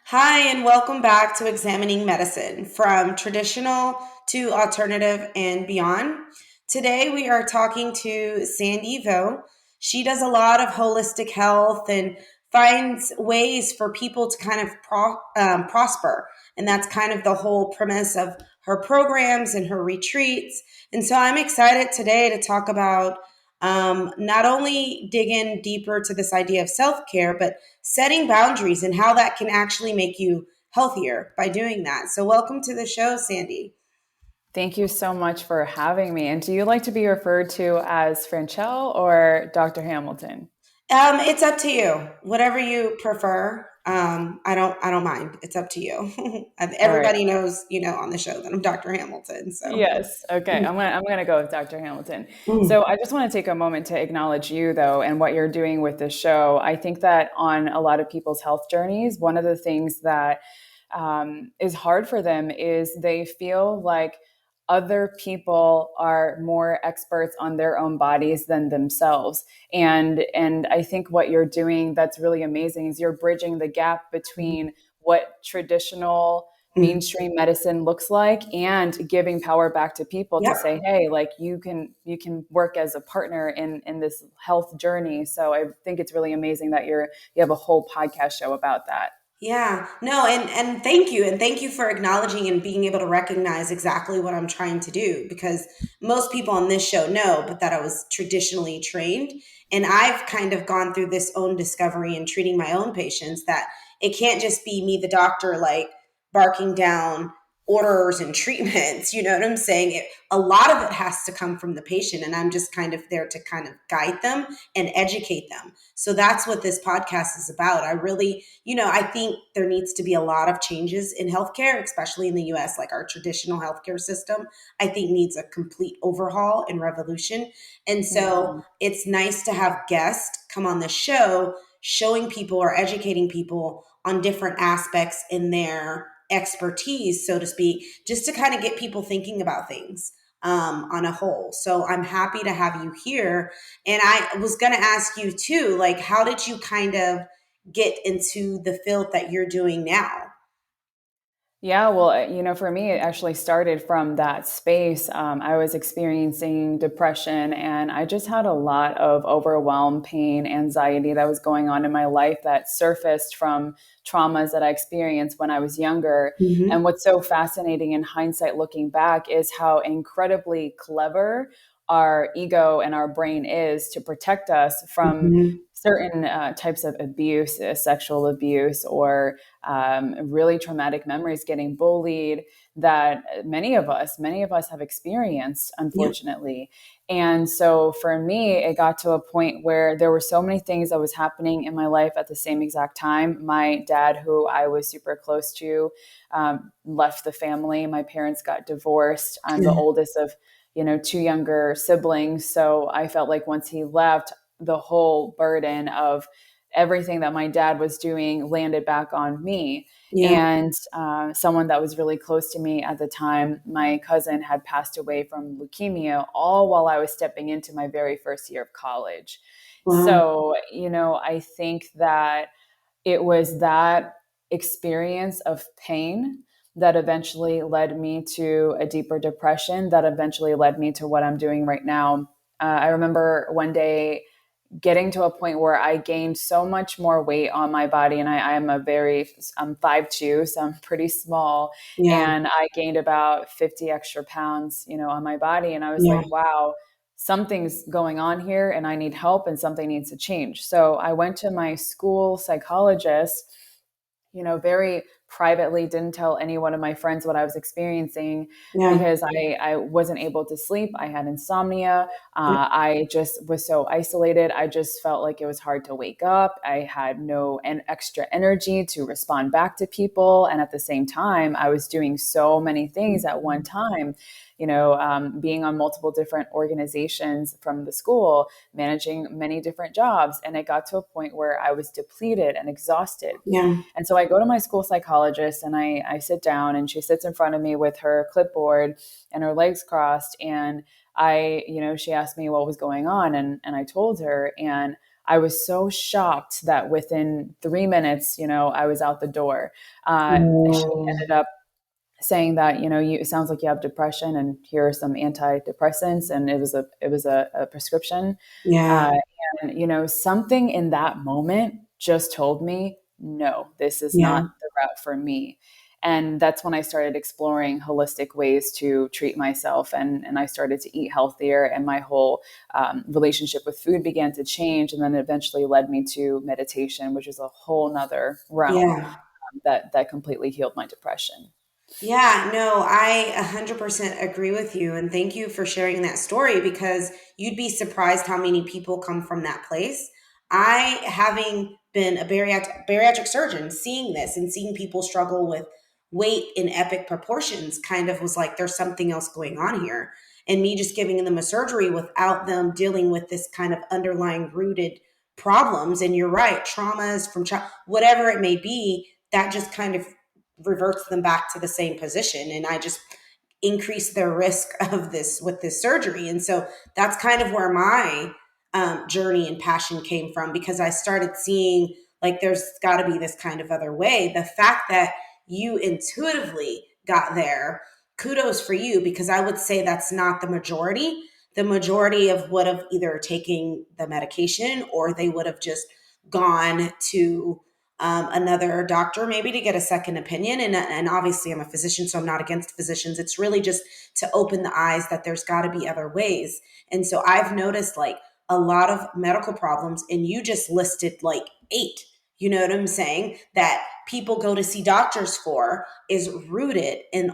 Hi, and welcome back to Examining Medicine from traditional to alternative and beyond. Today, we are talking to Sandy Vo. She does a lot of holistic health and finds ways for people to kind of prosper. And that's kind of the whole premise of her programs and her retreats. And so I'm excited today to talk about not only dig in deeper to this idea of self care, but setting boundaries and how that can actually make you healthier by doing that. So, welcome to the show, Sandy. Thank you so much for having me. And do you like to be referred to as Franchelle or Dr. Hamilton? It's up to you. Whatever you prefer. I don't mind. It's up to you. All right. Everybody knows, on the show that I'm Dr. Hamilton. So, Yes. Okay. I'm gonna go with Dr. Hamilton. mm, So I just want to take a moment to acknowledge you though and what you're doing with this show. I think that on a lot of people's health journeys, one of the things that is hard for them is they feel like other people are more experts on their own bodies than themselves. And I think what you're doing that's really amazing is you're bridging the gap between what traditional mm, mainstream medicine looks like and giving power back to people to yeah. say, hey, like you can work as a partner in this health journey. So I think it's really amazing that you have a whole podcast show about that. Yeah, no, and thank you for acknowledging and being able to recognize exactly what I'm trying to do because most people on this show know, but that I was traditionally trained, and I've kind of gone through this own discovery and treating my own patients that it can't just be me, the doctor, like barking down orders and treatments. You know what I'm saying? A lot of it has to come from the patient, and I'm just kind of there to kind of guide them and educate them. So that's what this podcast is about. I really, I think there needs to be a lot of changes in healthcare, especially in the US, like our traditional healthcare system, I think needs a complete overhaul and revolution. And so Mhm. it's nice to have guests come on the show showing people or educating people on different aspects in their expertise, so to speak, just to kind of get people thinking about things on a whole. So I'm happy to have you here. And I was going to ask you too, like, how did you kind of get into the field that you're doing now? Yeah, well, for me, it actually started from that space. I was experiencing depression and I just had a lot of overwhelm, pain, anxiety that was going on in my life that surfaced from traumas that I experienced when I was younger. Hmm. And what's so fascinating in hindsight looking back is how incredibly clever our ego and our brain is to protect us from Hmm. certain types of abuse, sexual abuse, or really traumatic memories, getting bullied that many of us have experienced, Yeah. unfortunately. And so for me, it got to a point where there were so many things that was happening in my life at the same exact time. My dad, who I was super close to, left the family. My parents got divorced. I'm the oldest of two younger siblings. So I felt like once he left, the whole burden of everything that my dad was doing landed back on me. Yeah. And someone that was really close to me at the time, my cousin, had passed away from leukemia, all while I was stepping into my very first year of college. Wow. So, I think that it was that experience of pain that eventually led me to a deeper depression, that eventually led me to what I'm doing right now. I remember one day getting to a point where I gained so much more weight on my body. And I'm 5'2", so I'm pretty small. Yeah. And I gained about 50 extra pounds, on my body. And I was Yeah. like, wow, something's going on here and I need help and something needs to change. So I went to my school psychologist, very privately, didn't tell any one of my friends what I was experiencing Yeah. because I wasn't able to sleep. I had insomnia. I just was so isolated. I just felt like it was hard to wake up. I had no extra energy to respond back to people. And at the same time, I was doing so many things at one time, being on multiple different organizations from the school, managing many different jobs. And it got to a point where I was depleted and exhausted. Yeah. And so I go to my school psychologist and I sit down and she sits in front of me with her clipboard and her legs crossed. And she asked me what was going on. And I told her, and I was so shocked that within 3 minutes, I was out the door. She Oh, ended up saying that, it sounds like you have depression, and here are some antidepressants, and it was a prescription. yeah, uh, and something in that moment just told me, no, this is yeah, not the route for me. And that's when I started exploring holistic ways to treat myself, and I started to eat healthier, and my whole relationship with food began to change, and then it eventually led me to meditation, which is a whole nother realm, yeah. that completely healed my depression. Yeah, no, I 100% agree with you. And thank you for sharing that story because you'd be surprised how many people come from that place. I, having been a bariatric surgeon, seeing this and seeing people struggle with weight in epic proportions kind of was like, there's something else going on here. And me just giving them a surgery without them dealing with this kind of underlying rooted problems. And you're right, traumas from whatever it may be, that just kind of reverts them back to the same position. And I just increase their risk of this with this surgery. And so that's kind of where my journey and passion came from because I started seeing like there's got to be this kind of other way. The fact that you intuitively got there, kudos for you because I would say that's not the majority. The majority of would have either taken the medication or they would have just gone to another doctor maybe to get a second opinion. And obviously, I'm a physician, so I'm not against physicians. It's really just to open the eyes that there's got to be other ways. And so I've noticed like a lot of medical problems, and you just listed like eight. You know what I'm saying? That people go to see doctors for is rooted in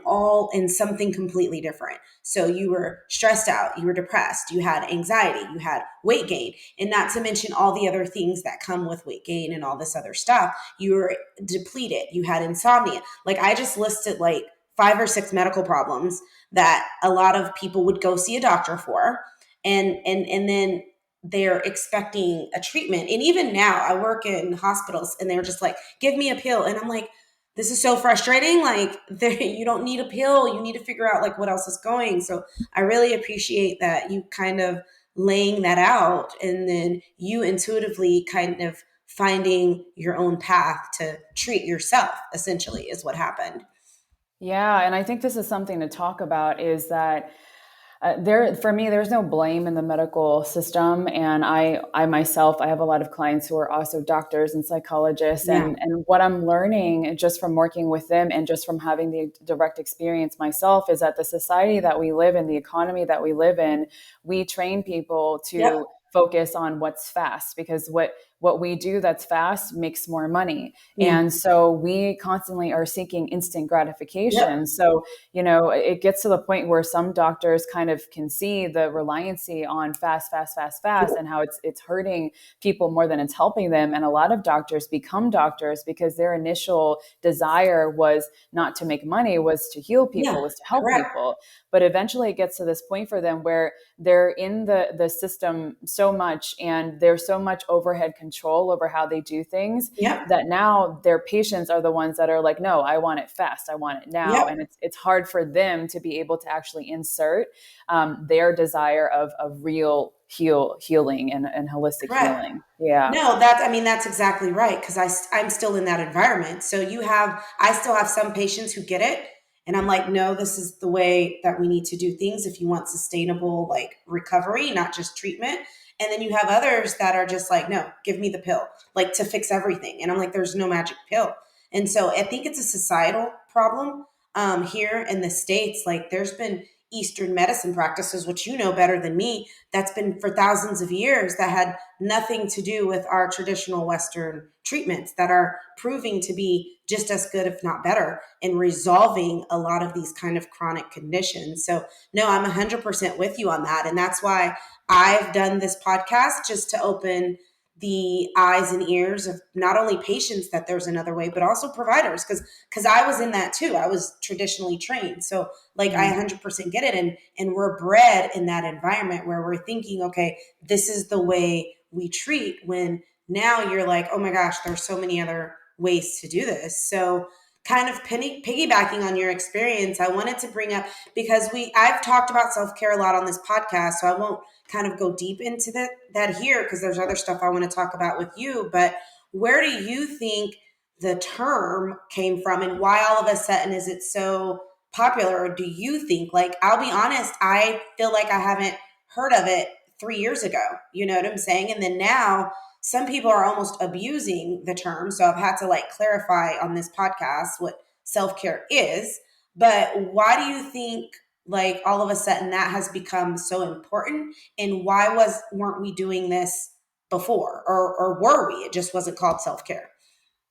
something completely different. So you were stressed out, you were depressed, you had anxiety, you had weight gain, and not to mention all the other things that come with weight gain and all this other stuff. You were depleted, you had insomnia. Like I just listed like five or six medical problems that a lot of people would go see a doctor for. And then they're expecting a treatment. And even now I work in hospitals and they're just like, give me a pill. And I'm like, this is so frustrating. Like you don't need a pill. You need to figure out like what else is going. So I really appreciate that you kind of laying that out and then you intuitively kind of finding your own path to treat yourself essentially is what happened. Yeah, and I think this is something to talk about, is that there, for me, there's no blame in the medical system. And I myself, I have a lot of clients who are also doctors and psychologists. Yeah. And what I'm learning just from working with them and just from having the direct experience myself is that the society that we live in, the economy that we live in, we train people Yep. to focus on what's fast, because what we do that's fast makes more money. Yeah. And so we constantly are seeking instant Yep. gratification. So it gets to the point where some doctors kind of can see the reliancy on fast, fast, fast, fast, Yep. and how it's hurting people more than it's helping them. And a lot of doctors become doctors because their initial desire was not to make money, was to heal Yeah. people, was to help Correct. people. But eventually it gets to this point for them where they're in the system so much, and there's so much overhead control over how they do things, Yep. that now their patients are the ones that are like, no, I want it fast, I want it now. Yep. And it's hard for them to be able to actually insert their desire of real healing and holistic Correct. healing. Yeah. No, that's, I mean, that's exactly right. Cause I'm still in that environment. So I still have some patients who get it. And I'm like, no, this is the way that we need to do things if you want sustainable like recovery, not just treatment. And then you have others that are just like, no, give me the pill, like to fix everything. And I'm like, there's no magic pill. And so I think it's a societal problem here in the States. Like there's been Eastern medicine practices, which you know better than me, that's been for thousands of years that had nothing to do with our traditional Western treatments that are proving to be just as good, if not better, in resolving a lot of these kind of chronic conditions. So, no, I'm 100% with you on that. And that's why I've done this podcast just to open the eyes and ears of not only patients that there's another way, but also providers. Because I was in that too. I was traditionally trained. So like I Mm. 100% get it. And we're bred in that environment where we're thinking, okay, this is the way we treat, when now you're like, oh my gosh, there's so many other ways to do this. So kind of piggybacking on your experience, I wanted to bring up, because I've talked about self-care a lot on this podcast, so I won't kind of go deep into that here, because there's other stuff I want to talk about with you. But where do you think the term came from, and why all of a sudden is it so popular? Or do you think, like, I'll be honest, I feel like I haven't heard of it 3 years ago. You know what I'm saying? And then now some people are almost abusing the term. So I've had to like clarify on this podcast what self care is. But why do you think, like, all of a sudden that has become so important? And why weren't we doing this before? Or were we? It just wasn't called self care.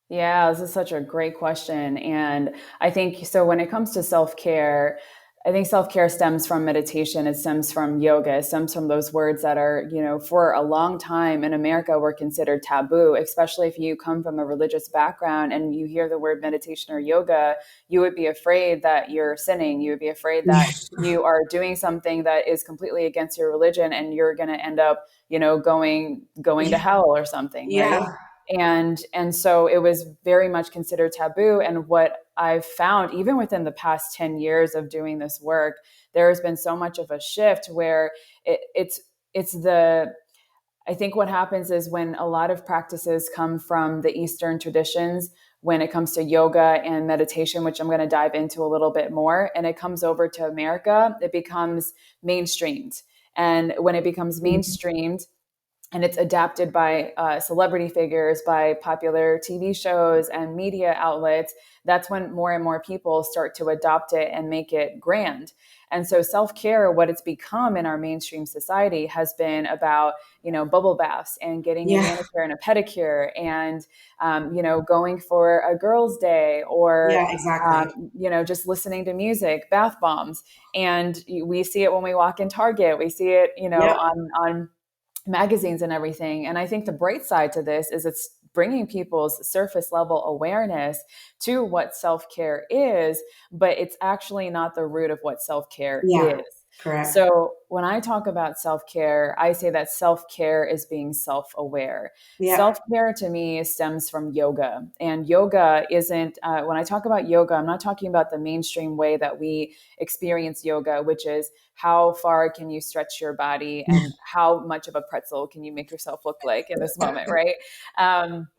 Yeah, this is such a great question. And I think so when it comes to self care, I think self care stems from meditation. It stems from yoga. It stems from those words that are, for a long time in America were considered taboo, especially if you come from a religious background and you hear the word meditation or yoga, you would be afraid that you're sinning. You would be afraid that you are doing something that is completely against your religion and you're going to end up, going to hell or something, right? Yeah. And so it was very much considered taboo. And what I've found, even within the past 10 years of doing this work, there has been so much of a shift where it's the I think what happens is when a lot of practices come from the Eastern traditions, when it comes to yoga and meditation, which I'm going to dive into a little bit more, and it comes over to America, it becomes mainstreamed. And when it becomes mainstreamed, and it's adapted by celebrity figures, by popular TV shows and media outlets, that's when more and more people start to adopt it and make it grand. And so self-care, what it's become in our mainstream society, has been about, bubble baths and getting a Yeah. manicure and a pedicure and, going for a girls' day or, Yeah, exactly. just listening to music, bath bombs. And we see it when we walk in Target. We see it, Yep. on magazines and everything. And I think the bright side to this is it's bringing people's surface level awareness to what self-care is, but it's actually not the root of what self-care Yeah. is. Correct. So when I talk about self-care, I say that self-care is being self-aware. Yeah. Self-care to me stems from yoga. And yoga isn't, when I talk about yoga, I'm not talking about the mainstream way that we experience yoga, which is how far can you stretch your body and how much of a pretzel can you make yourself look like in this moment, right? Um,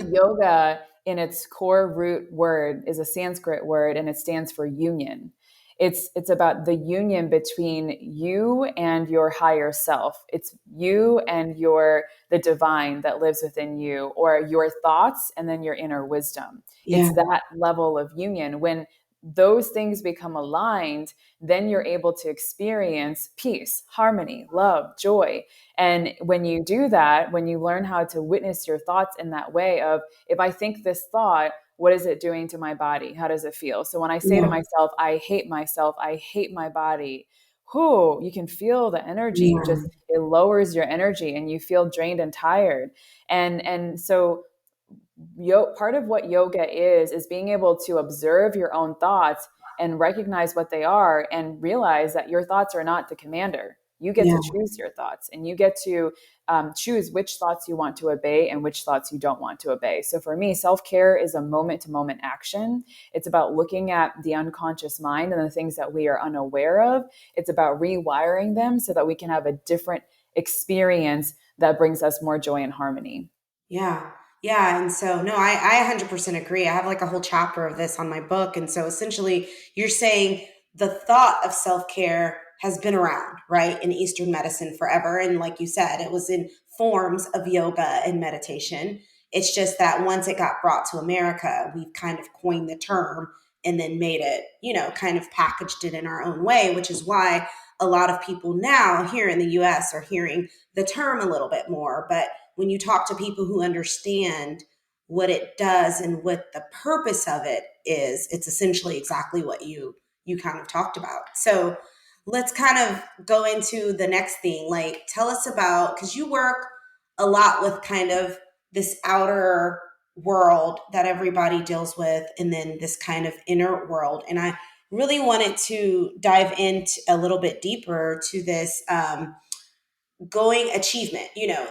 Yoga, in its core root word, is a Sanskrit word and it stands for union. It's about the union between you and your higher self. It's you and the divine that lives within you, or your thoughts and then your inner wisdom. Yeah. It's that level of union. When those things become aligned, then you're able to experience peace, harmony, love, joy. And when you do that, when you learn how to witness your thoughts in that way of, if I think this thought, what is it doing to my body? How does it feel? So when I say to Yeah. myself, I hate my body, you can feel the energy. Yeah. Just it lowers your energy and you feel drained and tired. And so part of what yoga is being able to observe your own thoughts and recognize what they are and realize that your thoughts are not the commander. You get to Yeah. choose your thoughts and you get to choose which thoughts you want to obey and which thoughts you don't want to obey. So for me, self-care is a moment to moment action. It's about looking at the unconscious mind and the things that we are unaware of. It's about rewiring them so that we can have a different experience that brings us more joy and harmony. Yeah. Yeah. And so, no, I 100% agree. I have like a whole chapter of this on my book. And so essentially, you're saying the thought of self care has been around, right, in Eastern medicine forever. And like you said, it was in forms of yoga and meditation. It's just that once it got brought to America, we've kind of coined the term and then made it, kind of packaged it in our own way, which is why a lot of people now here in the US are hearing the term a little bit more. But when you talk to people who understand what it does and what the purpose of it is, it's essentially exactly what you kind of talked about. So let's kind of go into the next thing. Like, tell us about, because you work a lot with kind of this outer world that everybody deals with, and then this kind of inner world. And I really wanted to dive into a little bit deeper to this going achievement,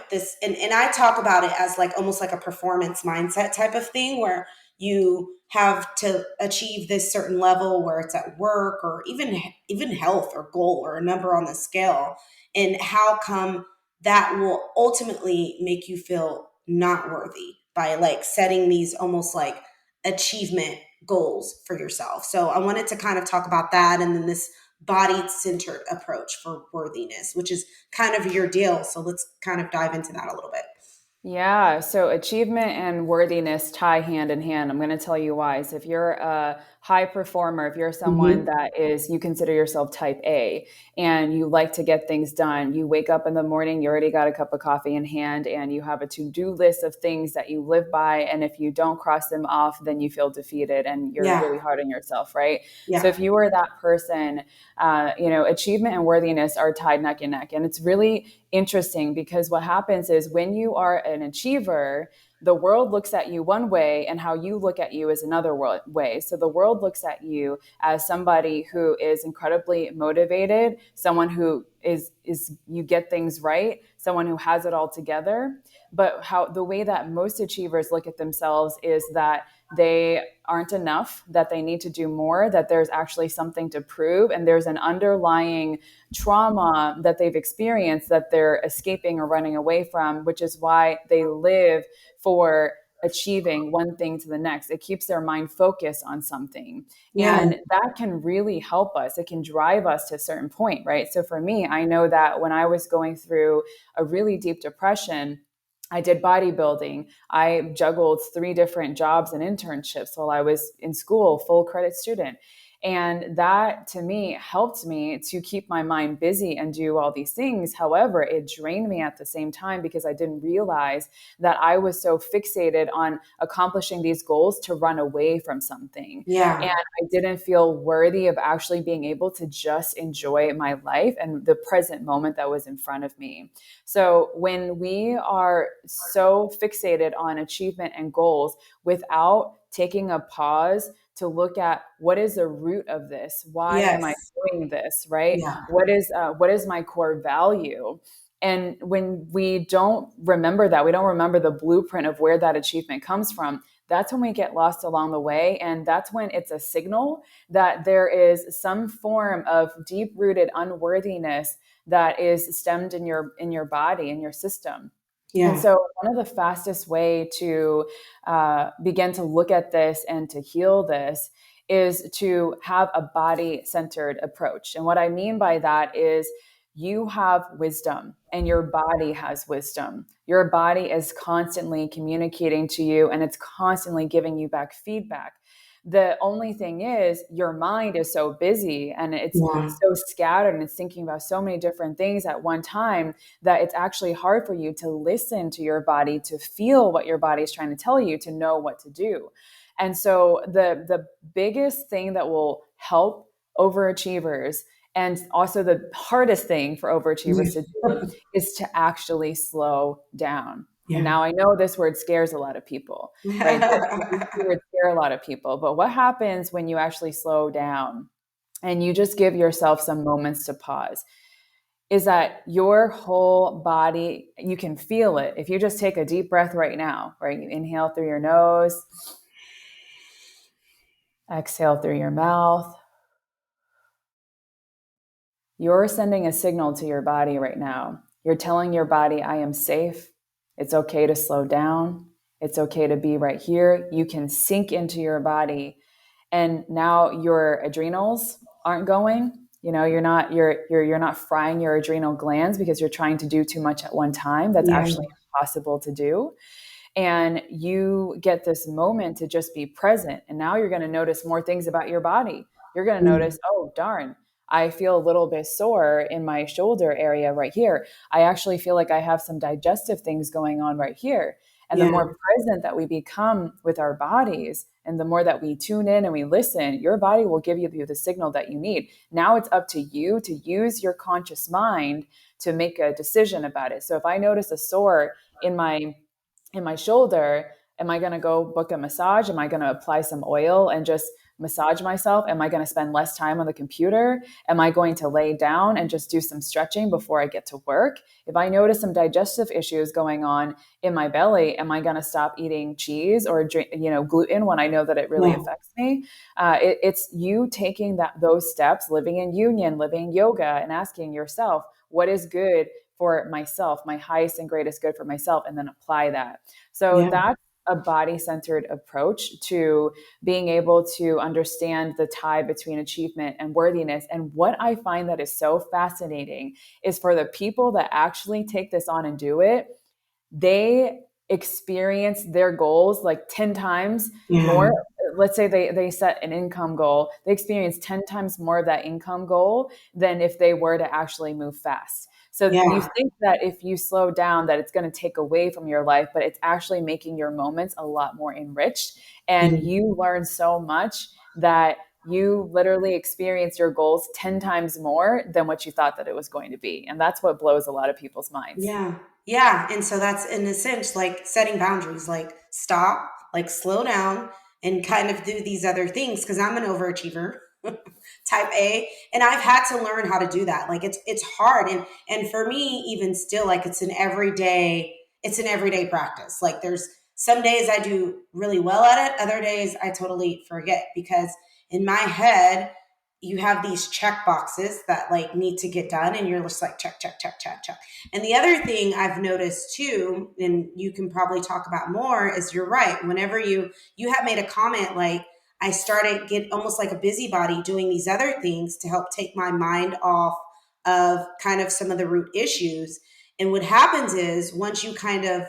this, and I talk about it as like almost like a performance mindset type of thing, where you have to achieve this certain level, where it's at work or even health or goal or a number on the scale, and how come that will ultimately make you feel not worthy by like setting these almost like achievement goals for yourself. So I wanted to kind of talk about that, and then this body centered approach for worthiness, which is kind of your deal. So let's kind of dive into that a little bit. Yeah, so achievement and worthiness tie hand in hand. I'm going to tell you why. So if you're a high performer, if you're someone Mm-hmm. that is, you consider yourself type A and you like to get things done, you wake up in the morning, you already got a cup of coffee in hand and you have a to-do list of things that you live by. And if you don't cross them off, then you feel defeated and you're Yeah. really hard on yourself, right? So Yeah. if you are that person, achievement and worthiness are tied neck and neck. And it's really interesting because what happens is when you are an achiever, the world looks at you one way and how you look at you is another way. So the world looks at you as somebody who is incredibly motivated, someone who is you get things right, someone who has it all together. But how the way that most achievers look at themselves is that they aren't enough, that they need to do more, that there's actually something to prove, and there's an underlying trauma that they've experienced that they're escaping or running away from, which is why they live for achieving one thing to the next. It keeps their mind focused on something. Yeah. And that can really help us. It can drive us to a certain point, right? So for me, I know that when I was going through a really deep depression, I did bodybuilding. I juggled 3 different jobs and internships while I was in school, full credit student. And that to me helped me to keep my mind busy and do all these things. However, it drained me at the same time because I didn't realize that I was so fixated on accomplishing these goals to run away from something. And Yeah. I didn't feel worthy of actually being able to just enjoy my life and the present moment that was in front of me. So when we are so fixated on achievement and goals without taking a pause to look at what is the root of this, why am I Yes. doing this, right? Yeah. What is my core value? And when we don't remember that, we don't remember the blueprint of where that achievement comes from, that's when we get lost along the way. And that's when it's a signal that there is some form of deep rooted unworthiness that is stemmed in your body, in your system. And Yeah. so one of the fastest way to begin to look at this and to heal this is to have a body centered approach. And what I mean by that is you have wisdom and your body has wisdom. Your body is constantly communicating to you and it's constantly giving you back feedback. The only thing is your mind is so busy and it's Yeah. so scattered and it's thinking about so many different things at one time that it's actually hard for you to listen to your body, to feel what your body is trying to tell you, to know what to do. And so the biggest thing that will help overachievers and also the hardest thing for overachievers to do is to actually slow down. And Yeah. now I know this word scares a lot of people, right? These words scare a lot of people. But what happens when you actually slow down and you just give yourself some moments to pause? Is that your whole body, you can feel it. If you just take a deep breath right now, right? You inhale through your nose, exhale through your mouth. You're sending a signal to your body right now. You're telling your body, I am safe. It's okay to slow down. It's okay to be right here. You can sink into your body. And now your adrenals aren't going. You're not frying your adrenal glands because you're trying to do too much at one time. That's Yeah. actually impossible to do. And you get this moment to just be present. And now you're going to notice more things about your body. You're going to Mm. notice, oh, darn, I feel a little bit sore in my shoulder area right here. I actually feel like I have some digestive things going on right here. And the Yeah. more present that we become with our bodies and the more that we tune in and we listen, your body will give you the signal that you need. Now it's up to you to use your conscious mind to make a decision about it. So if I notice a sore in my shoulder, Am I going to go book a massage? Am I going to apply some oil and just massage myself? Am I going to spend less time on the computer? Am I going to lay down and just do some stretching before I get to work? If I notice some digestive issues going on in my belly, am I going to stop eating cheese or drink, gluten when I know that it really Yeah. affects me? It's you taking those steps, living in union, living yoga, and asking yourself, what is good for myself, my highest and greatest good for myself, and then apply that. So Yeah. that's a body centered approach to being able to understand the tie between achievement and worthiness. And what I find that is so fascinating is for the people that actually take this on and do it, they experience their goals like 10 times Yeah. more. Let's say they set an income goal, they experience 10 times more of that income goal than if they were to actually move fast. So you Yeah. think that if you slow down that it's going to take away from your life, but it's actually making your moments a lot more enriched, and And you learn so much that you literally experience your goals 10 times more than what you thought that it was going to be. And that's what blows a lot of people's minds. yeah. Yeah. And so that's in a sense like setting boundaries, like stop, like slow down and kind of do these other things because I'm an overachiever. Type A, and I've had to learn how to do that. Like it's hard, and for me even still, like it's an everyday practice. Like there's some days I do really well at it, other days I totally forget because in my head you have these check boxes that like need to get done and you're just like check check check check check. And the other thing I've noticed too, and you can probably talk about more, is you're right. Whenever you have made a comment like I started get almost like a busybody doing these other things to help take my mind off of kind of some of the root issues. And what happens is once you kind of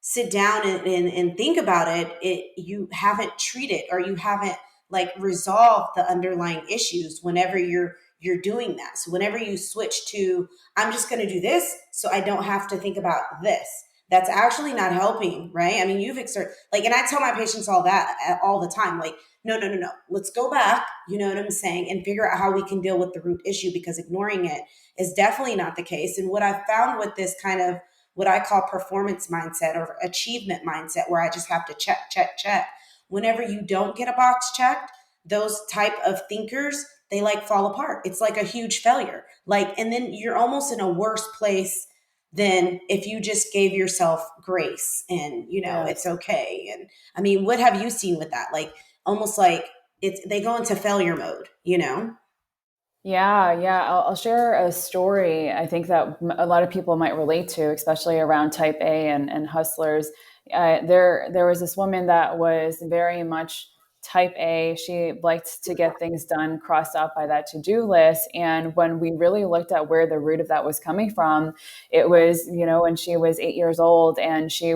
sit down and think about it, you haven't treated or you haven't like resolved the underlying issues whenever you're doing that. So whenever you switch to I'm just going to do this so I don't have to think about this, that's actually not helping, right? I mean, you've exerted like, and I tell my patients all that all the time, like, no, no, no, no. Let's go back, you know what I'm saying, and figure out how we can deal with the root issue because ignoring it is definitely not the case. And what I've found with this kind of what I call performance mindset or achievement mindset, where I just have to check, check, check. Whenever you don't get a box checked, those type of thinkers, they like fall apart. It's like a huge failure. Like, and then you're almost in a worse place than if you just gave yourself grace and, it's Yes. okay. And I mean, what have you seen with that? Like, almost like they go into failure mode. Yeah, yeah. I'll share a story I think that a lot of people might relate to, especially around type A and hustlers. There was this woman that was very much type A. She liked to get things done, crossed off by that to-do list. And when we really looked at where the root of that was coming from, it was, when she was 8 years old and she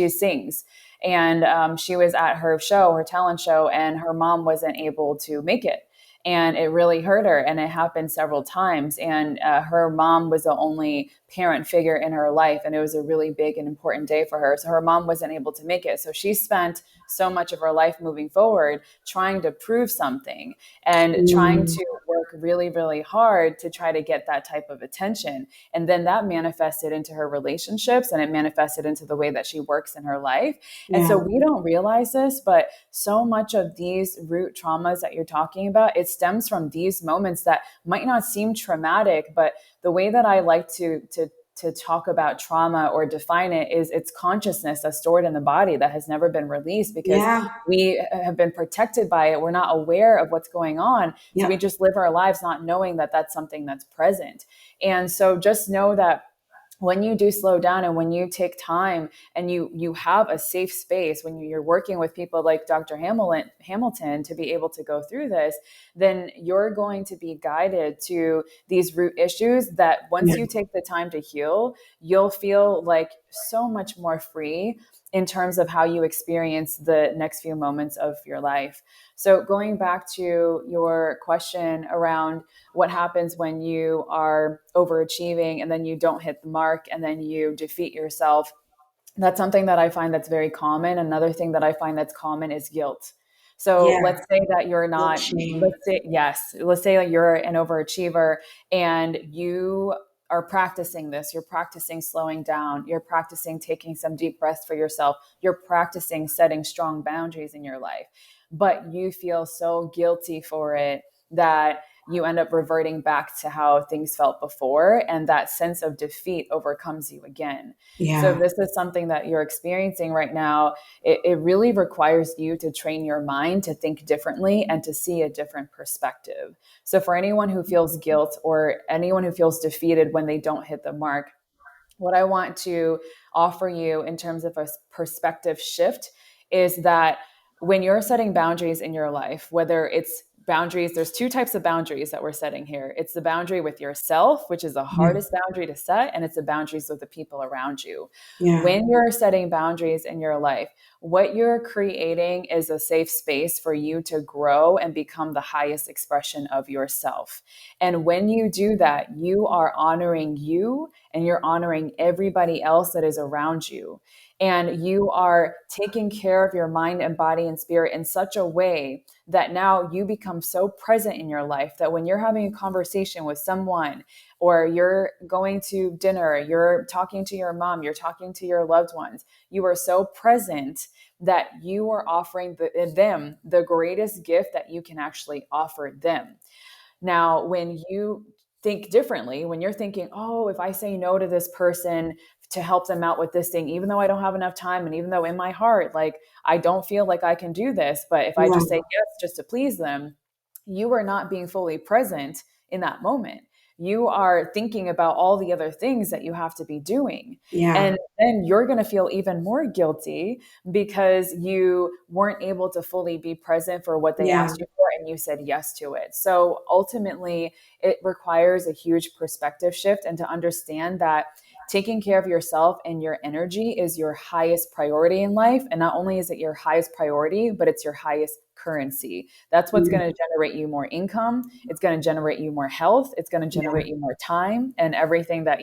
sings. And she was at her show, her talent show, and her mom wasn't able to make it, and it really hurt her, and it happened several times, and her mom was the only parent figure in her life, and it was a really big and important day for her, so her mom wasn't able to make it. So she spent so much of her life moving forward trying to prove something and trying Mm, to work really, really hard to try to get that type of attention. And then that manifested into her relationships, and it manifested into the way that she works in her life. And so yeah, we don't realize this, but so much of these root traumas that you're talking about, it stems from these moments that might not seem traumatic, but the way that I like to talk about trauma or define it is it's consciousness that's stored in the body that has never been released because yeah, we have been protected by it. We're not aware of what's going on. So we yeah, just live our lives not knowing that that's something that's present. And so just know that when you do slow down and when you take time and you have a safe space, when you're working with people like Dr. Hamilton to be able to go through this, then you're going to be guided to these root issues that once yeah, you take the time to heal, you'll feel like so much more free in terms of how you experience the next few moments of your life. So going back to your question around what happens when you are overachieving and then you don't hit the mark and then you defeat yourself, that's something that I find that's very common. Another thing that I find that's common is guilt. So yeah. let's say that you're Guilt, not, shame. let's say, yes, let's say that you're an overachiever and you are practicing this. You're practicing slowing down. You're practicing taking some deep breaths for yourself. You're practicing setting strong boundaries in your life. But you feel so guilty for it that you end up reverting back to how things felt before, and that sense of defeat overcomes you again. So if Yeah. this is something that you're experiencing right now, it really requires you to train your mind to think differently and to see a different perspective. So for anyone who feels guilt or anyone who feels defeated when they don't hit the mark, what I want to offer you in terms of a perspective shift is that when you're setting boundaries in your life, whether it's boundaries, there's two types of boundaries that we're setting here. It's the boundary with yourself, which is the Yeah. hardest boundary to set, and it's the boundaries with the people around you. Yeah. When you're setting boundaries in your life, what you're creating is a safe space for you to grow and become the highest expression of yourself. And when you do that, you are honoring you and you're honoring everybody else that is around you. And you are taking care of your mind and body and spirit in such a way that now you become so present in your life that when you're having a conversation with someone, or you're going to dinner, you're talking to your mom, you're talking to your loved ones, you are so present that you are offering them the greatest gift that you can actually offer them. Now, when you think differently, when you're thinking, oh, if I say no to this person to help them out with this thing, even though I don't have enough time, and even though in my heart, like, I don't feel like I can do this, but if I Yeah. just say yes just to please them, you are not being fully present in that moment. You are thinking about all the other things that you have to be doing. Yeah. And then you're going to feel even more guilty because you weren't able to fully be present for what they Yeah. asked you for and you said yes to it. So ultimately, it requires a huge perspective shift, and to understand that taking care of yourself and your energy is your highest priority in life. And not only is it your highest priority, but it's your highest currency. That's what's Yeah. going to generate you more income. It's going to generate you more health. It's going to Yeah. generate you more time and everything that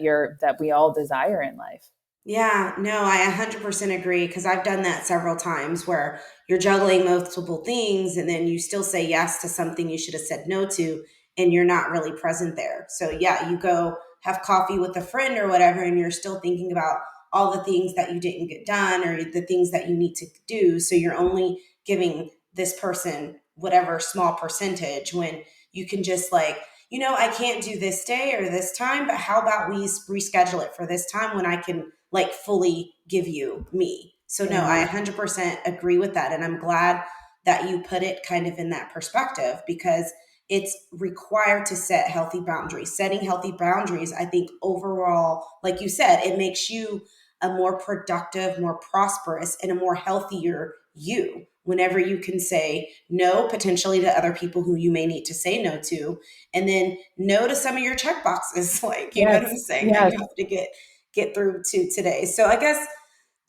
we all desire in life. Yeah, no, I 100% agree because I've done that several times where you're juggling multiple things and then you still say yes to something you should have said no to, and you're not really present there. So, yeah, you go have coffee with a friend or whatever, and you're still thinking about all the things that you didn't get done or the things that you need to do. So, you're only giving this person whatever small percentage when you can just like, I can't do this day or this time, but how about we reschedule it for this time when I can like fully give you me. So no, I Mhm. 100% agree with that. And I'm glad that you put it kind of in that perspective because it's required to set healthy boundaries. Setting healthy boundaries, I think overall, like you said, it makes you a more productive, more prosperous, and a more healthier you whenever you can say no potentially to other people who you may need to say no to, and then no to some of your check boxes, like, you know what I'm Yes. saying, that Yes. you have to get through to today. So I guess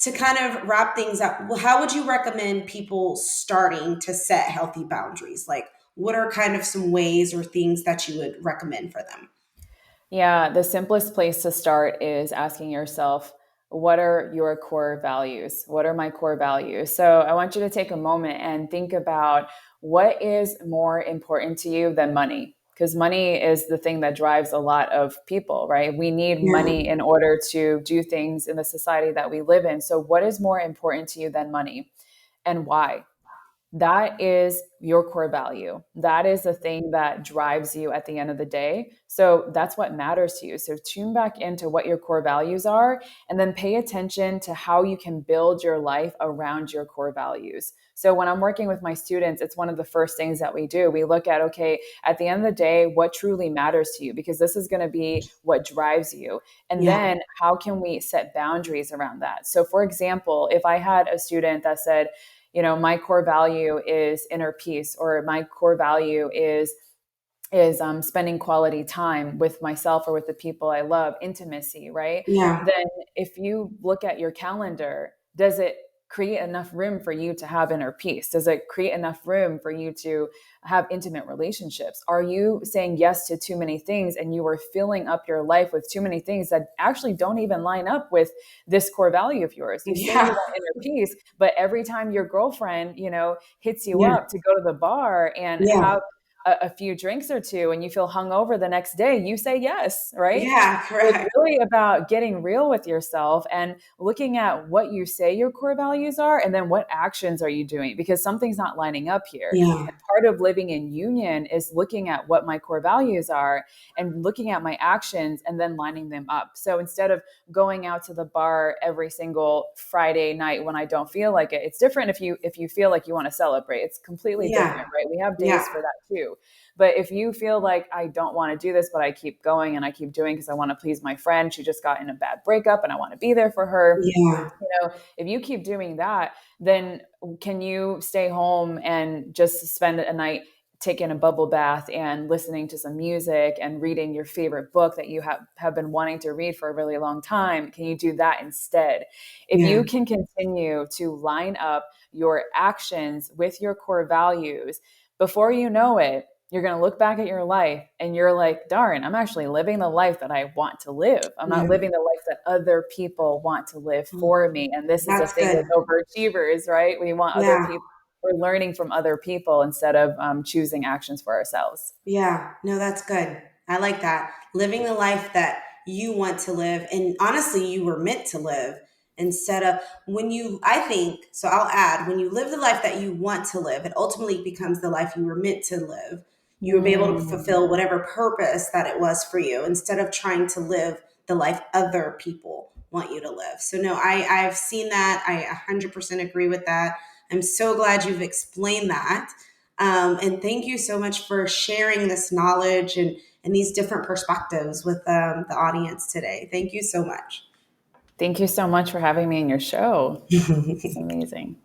to kind of wrap things up, how would you recommend people starting to set healthy boundaries? Like, what are kind of some ways or things that you would recommend for them? Yeah, the simplest place to start is asking yourself, what are your core values? What are my core values? So I want you to take a moment and think about what is more important to you than money. Because money is the thing that drives a lot of people, right? We need Yeah. money in order to do things in the society that we live in. So, what is more important to you than money, and why? That is your core value. That is the thing that drives you at the end of the day. So that's what matters to you. So tune back into what your core values are, and then pay attention to how you can build your life around your core values. So when I'm working with my students, it's one of the first things that we do. We look at, okay, at the end of the day, what truly matters to you? Because this is going to be what drives you. And Yeah. then how can we set boundaries around that? So for example, if I had a student that said, my core value is inner peace, or my core value is spending quality time with myself or with the people I love, intimacy, right? Yeah. Then if you look at your calendar, does it create enough room for you to have inner peace? Does it create enough room for you to have intimate relationships? Are you saying yes to too many things, and you are filling up your life with too many things that actually don't even line up with this core value of yours? You say you Yeah. want inner peace, but every time your girlfriend, hits you Yeah. up to go to the bar and Yeah. a few drinks or two and you feel hungover the next day, you say yes, right? Yeah, So it's correct. really about getting real with yourself and looking at what you say your core values are and then what actions are you doing, because something's not lining up here. Yeah, And part of living in union is looking at what my core values are and looking at my actions and then lining them up. So instead of going out to the bar every single Friday night when I don't feel like it, it's different if you feel like you want to celebrate. It's completely yeah, different, right? We have days yeah, for that too. But if you feel like I don't want to do this, but I keep going and I keep doing because I want to please my friend, she just got in a bad breakup and I want to be there for her. yeah, You know, if you keep doing that, then can you stay home and just spend a night taking a bubble bath and listening to some music and reading your favorite book that you have been wanting to read for a really long time? Can you do that instead? If yeah, you can continue to line up your actions with your core values, before you know it, you're going to look back at your life and you're like, darn, I'm actually living the life that I want to live. I'm not yeah. living the life that other people want to live for me. And this is the That's thing good. with overachievers, right? We want other Yeah. people, we're learning from other people instead of choosing actions for ourselves. Yeah, no, that's good. I like that. Living the life that you want to live and honestly you were meant to live instead of when you, I think, so I'll add, when you live the life that you want to live, it ultimately becomes the life you were meant to live. You will be able to Mm. fulfill whatever purpose that it was for you instead of trying to live the life other people want you to live. So no, I've seen that. I 100% agree with that. I'm so glad you've explained that. And thank you so much for sharing this knowledge and these different perspectives with the audience today. Thank you so much. Thank you so much for having me in your show. It's amazing.